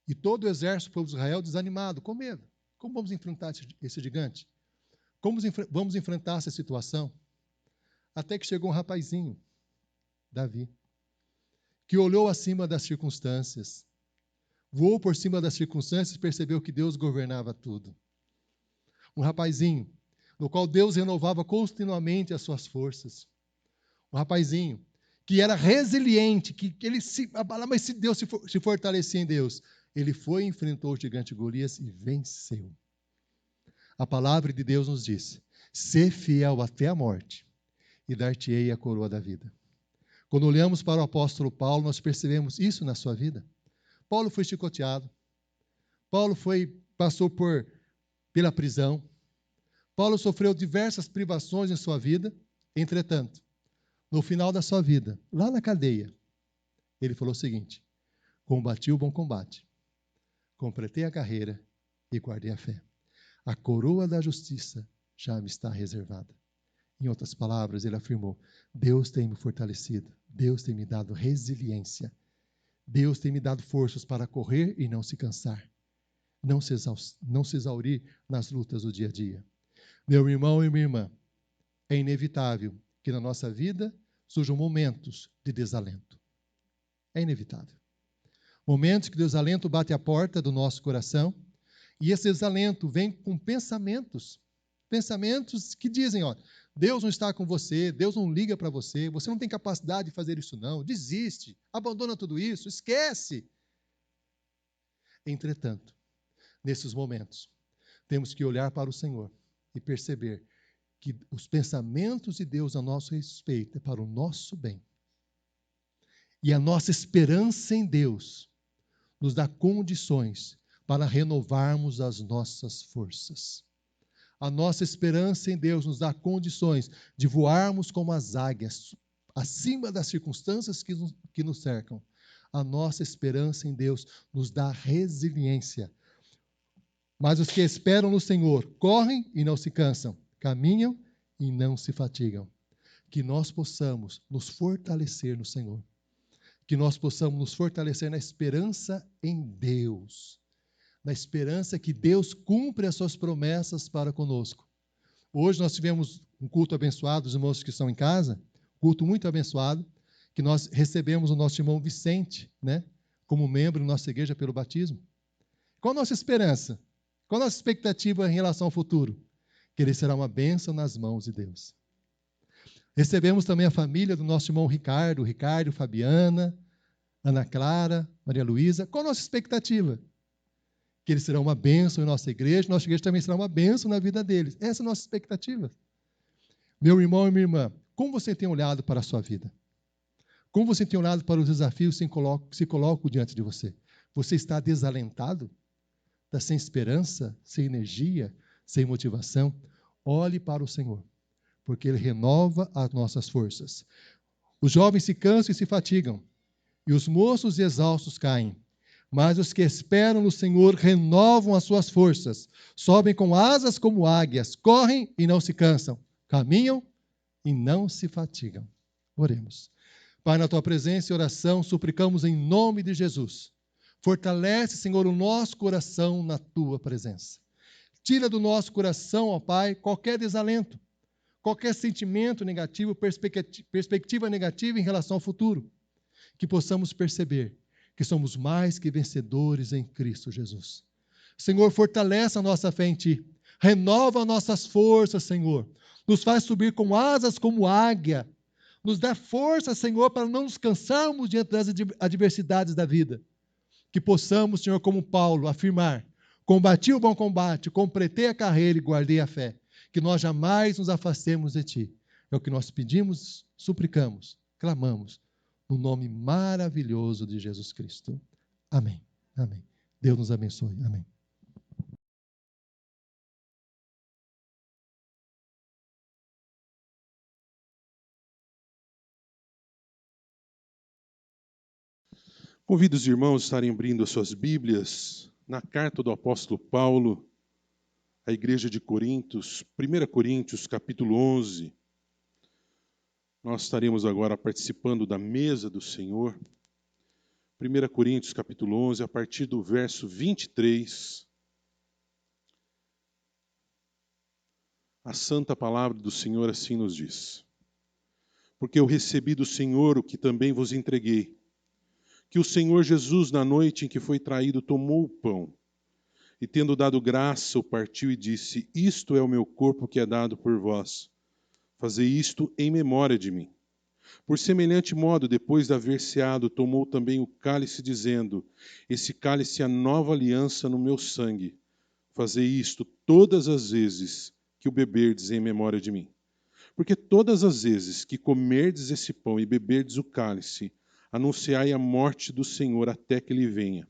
E todo o exército do povo de Israel desanimado, com medo. Como vamos enfrentar esse gigante? Como vamos enfrentar essa situação? Até que chegou um rapazinho, Davi, que olhou acima das circunstâncias, voou por cima das circunstâncias e percebeu que Deus governava tudo. Um rapazinho, no qual Deus renovava continuamente as suas forças. Um rapazinho que era resiliente, mas se Deus se fortalecia em Deus, ele foi e enfrentou o gigante Golias e venceu. A palavra de Deus nos diz: sê fiel até a morte e dar-te-ei a coroa da vida. Quando olhamos para o apóstolo Paulo, nós percebemos isso na sua vida. Paulo foi chicoteado. Paulo passou pela prisão. Paulo sofreu diversas privações em sua vida. Entretanto, no final da sua vida, lá na cadeia, ele falou o seguinte: combati o bom combate, completei a carreira e guardei a fé. A coroa da justiça já me está reservada. Em outras palavras, ele afirmou: Deus tem me fortalecido, Deus tem me dado resiliência, Deus tem me dado forças para correr e não se cansar, não se exaurir nas lutas do dia a dia. Meu irmão e minha irmã, é inevitável que na nossa vida surjam momentos de desalento. É inevitável. Momentos que o desalento bate à porta do nosso coração, e esse desalento vem com pensamentos que dizem: ó, Deus não está com você, Deus não liga para você, você não tem capacidade de fazer isso não, desiste, abandona tudo isso, esquece. Entretanto, nesses momentos, temos que olhar para o Senhor e perceber que os pensamentos de Deus a nosso respeito é para o nosso bem. E a nossa esperança em Deus nos dá condições para renovarmos as nossas forças. A nossa esperança em Deus nos dá condições de voarmos como as águias, acima das circunstâncias que nos cercam. A nossa esperança em Deus nos dá resiliência. Mas os que esperam no Senhor correm e não se cansam, caminham e não se fatigam. Que nós possamos nos fortalecer no Senhor. Que nós possamos nos fortalecer na esperança em Deus. Na esperança que Deus cumpre as suas promessas para conosco. Hoje nós tivemos um culto abençoado, os irmãos que estão em casa, culto muito abençoado, que nós recebemos o nosso irmão Vicente, né, como membro da nossa igreja pelo batismo. Qual a nossa esperança? Qual a nossa expectativa em relação ao futuro? Que ele será uma bênção nas mãos de Deus. Recebemos também a família do nosso irmão Ricardo, Fabiana, Ana Clara, Maria Luísa. Qual a nossa expectativa? Que eles serão uma bênção em nossa igreja também será uma bênção na vida deles. Essa é a nossa expectativa. Meu irmão e minha irmã, como você tem olhado para a sua vida? Como você tem olhado para os desafios que se colocam diante de você? Você está desalentado? Está sem esperança, sem energia, sem motivação? Olhe para o Senhor, porque Ele renova as nossas forças. Os jovens se cansam e se fatigam, e os moços exaustos caem. Mas os que esperam no Senhor renovam as suas forças, sobem com asas como águias, correm e não se cansam, caminham e não se fatigam. Oremos. Pai, na Tua presença e oração, suplicamos em nome de Jesus. Fortalece, Senhor, o nosso coração na Tua presença. Tira do nosso coração, ó Pai, qualquer desalento, qualquer sentimento negativo, perspectiva negativa em relação ao futuro. Que possamos perceber que somos mais que vencedores em Cristo Jesus. Senhor, fortalece a nossa fé em Ti. Renova nossas forças, Senhor. Nos faz subir com asas como águia. Nos dá força, Senhor, para não nos cansarmos diante das adversidades da vida. Que possamos, Senhor, como Paulo, afirmar: combati o bom combate, completei a carreira e guardei a fé. Que nós jamais nos afastemos de Ti. É o que nós pedimos, suplicamos, clamamos, no nome maravilhoso de Jesus Cristo. Amém. Amém. Deus nos abençoe. Amém. Convido os irmãos a estarem abrindo as suas Bíblias na carta do apóstolo Paulo à igreja de Coríntios, 1 Coríntios, capítulo 11. Nós estaremos agora participando da mesa do Senhor. 1 Coríntios, capítulo 11, a partir do verso 23. A santa palavra do Senhor assim nos diz: Porque eu recebi do Senhor o que também vos entreguei, que o Senhor Jesus, na noite em que foi traído, tomou o pão, e tendo dado graça, o partiu e disse: Isto é o meu corpo que é dado por vós. Fazei isto em memória de mim. Por semelhante modo, depois de haver ceado, tomou também o cálice, dizendo: Esse cálice é a nova aliança no meu sangue. Fazei isto todas as vezes que o beberdes em memória de mim. Porque todas as vezes que comerdes esse pão e beberdes o cálice, anunciai a morte do Senhor até que ele venha.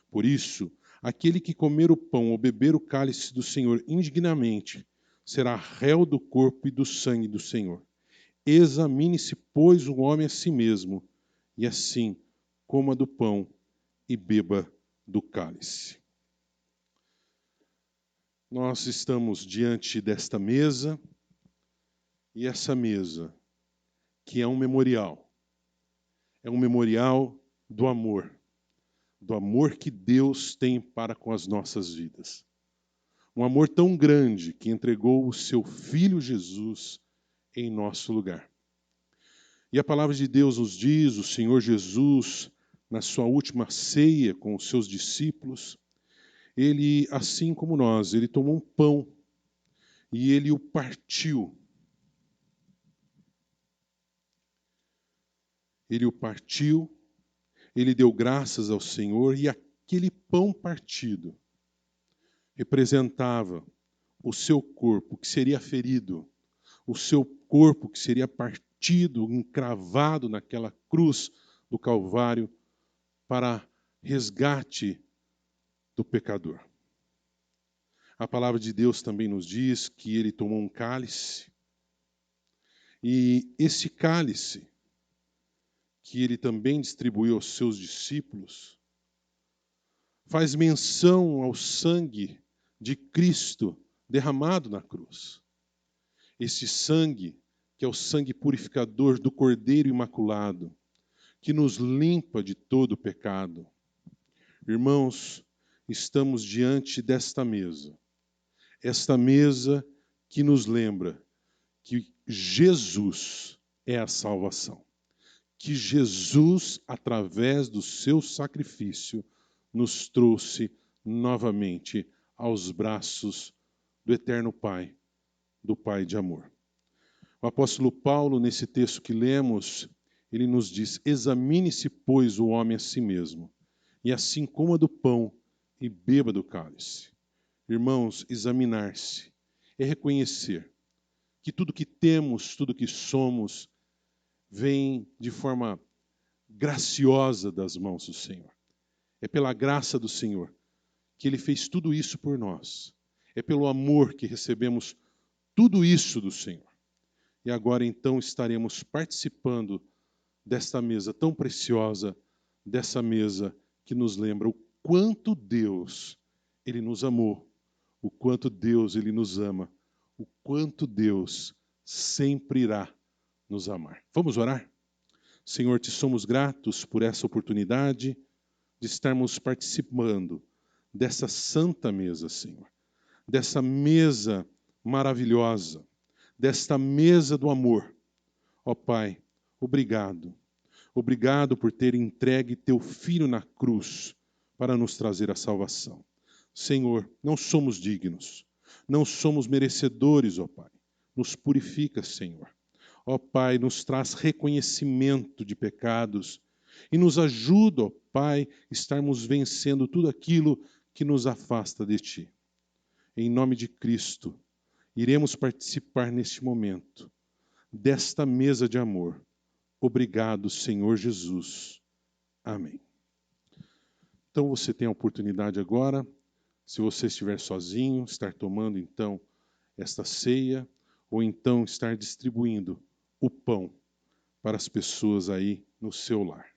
Por isso, aquele que comer o pão ou beber o cálice do Senhor indignamente, será réu do corpo e do sangue do Senhor. Examine-se, pois, o homem a si mesmo, e assim coma do pão e beba do cálice. Nós estamos diante desta mesa, e essa mesa, que é um memorial do amor que Deus tem para com as nossas vidas. Um amor tão grande que entregou o seu Filho Jesus em nosso lugar. E a palavra de Deus nos diz, o Senhor Jesus, na sua última ceia com os seus discípulos, ele, assim como nós, ele tomou um pão e ele o partiu. Ele o partiu, ele deu graças ao Senhor e aquele pão partido representava o seu corpo que seria ferido, o seu corpo que seria partido, encravado naquela cruz do Calvário para resgate do pecador. A palavra de Deus também nos diz que ele tomou um cálice e esse cálice que ele também distribuiu aos seus discípulos, faz menção ao sangue de Cristo derramado na cruz. Esse sangue, que é o sangue purificador do Cordeiro Imaculado, que nos limpa de todo o pecado. Irmãos, estamos diante desta mesa. Esta mesa que nos lembra que Jesus é a salvação. Que Jesus, através do seu sacrifício, nos trouxe novamente aos braços do eterno Pai, do Pai de amor. O apóstolo Paulo, nesse texto que lemos, ele nos diz: examine-se, pois, o homem a si mesmo, e assim coma do pão e beba do cálice. Irmãos, examinar-se é reconhecer que tudo que temos, tudo que somos, vem de forma graciosa das mãos do Senhor. É pela graça do Senhor que Ele fez tudo isso por nós. É pelo amor que recebemos tudo isso do Senhor. E agora então estaremos participando desta mesa tão preciosa, dessa mesa que nos lembra o quanto Deus, Ele nos amou, o quanto Deus, Ele nos ama, o quanto Deus sempre irá nos amar. Vamos orar? Senhor, te somos gratos por essa oportunidade de estarmos participando dessa santa mesa, Senhor. Dessa mesa maravilhosa, desta mesa do amor. Ó Pai, obrigado. Obrigado por ter entregue teu Filho na cruz para nos trazer a salvação. Senhor, não somos dignos, não somos merecedores, ó Pai. Nos purifica, Senhor. Ó Pai, nos traz reconhecimento de pecados e nos ajuda, ó Pai, estarmos vencendo tudo aquilo que nos afasta de Ti. Em nome de Cristo, iremos participar neste momento desta mesa de amor. Obrigado, Senhor Jesus. Amém. Então você tem a oportunidade agora, se você estiver sozinho, estar tomando então esta ceia, ou então estar distribuindo o pão para as pessoas aí no seu lar.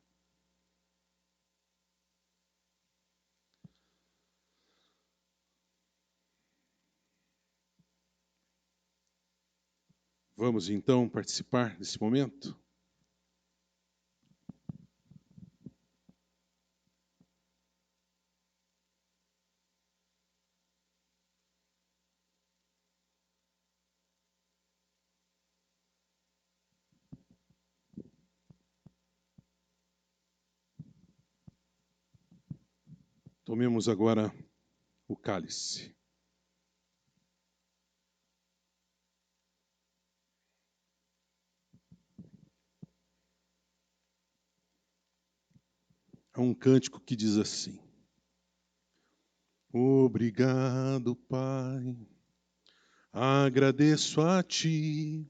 Vamos então participar desse momento? Tomemos agora o cálice. Há um cântico que diz assim: Obrigado, Pai. Agradeço a Ti,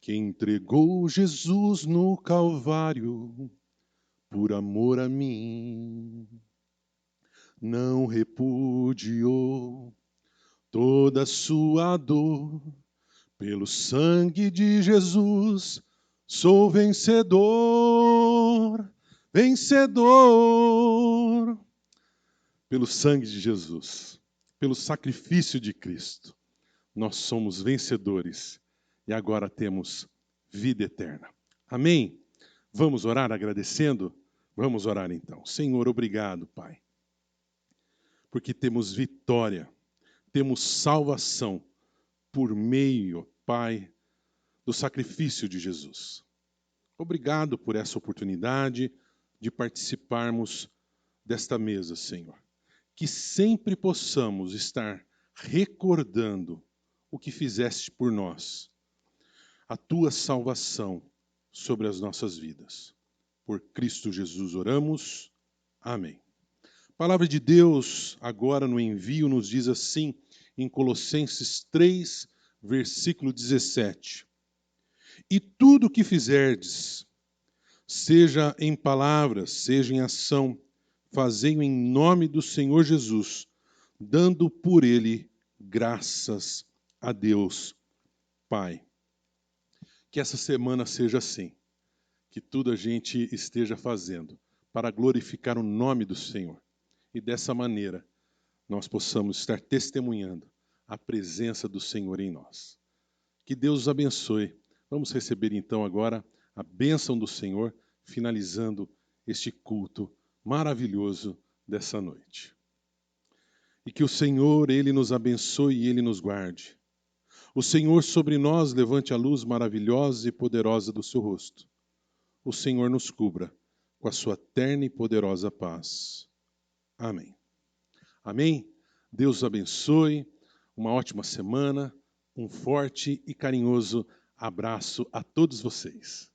que entregou Jesus no Calvário por amor a mim. Não repudiou toda a sua dor. Pelo sangue de Jesus sou vencedor, vencedor. Pelo sangue de Jesus, pelo sacrifício de Cristo, nós somos vencedores e agora temos vida eterna. Amém? Vamos orar agradecendo? Vamos orar então. Senhor, obrigado, Pai, porque temos vitória, temos salvação por meio, Pai, do sacrifício de Jesus. Obrigado por essa oportunidade de participarmos desta mesa, Senhor. Que sempre possamos estar recordando o que fizeste por nós, a tua salvação sobre as nossas vidas. Por Cristo Jesus oramos. Amém. A palavra de Deus, agora no envio, nos diz assim, em Colossenses 3, versículo 17. E tudo o que fizerdes, seja em palavras, seja em ação, fazei-o em nome do Senhor Jesus, dando por ele graças a Deus, Pai. Que essa semana seja assim, que tudo a gente esteja fazendo para glorificar o nome do Senhor. E dessa maneira, nós possamos estar testemunhando a presença do Senhor em nós. Que Deus os abençoe. Vamos receber então agora a bênção do Senhor, finalizando este culto maravilhoso dessa noite. E que o Senhor, Ele nos abençoe e Ele nos guarde. O Senhor sobre nós levante a luz maravilhosa e poderosa do seu rosto. O Senhor nos cubra com a sua terna e poderosa paz. Amém. Amém? Deus os abençoe. Uma ótima semana. Um forte e carinhoso abraço a todos vocês.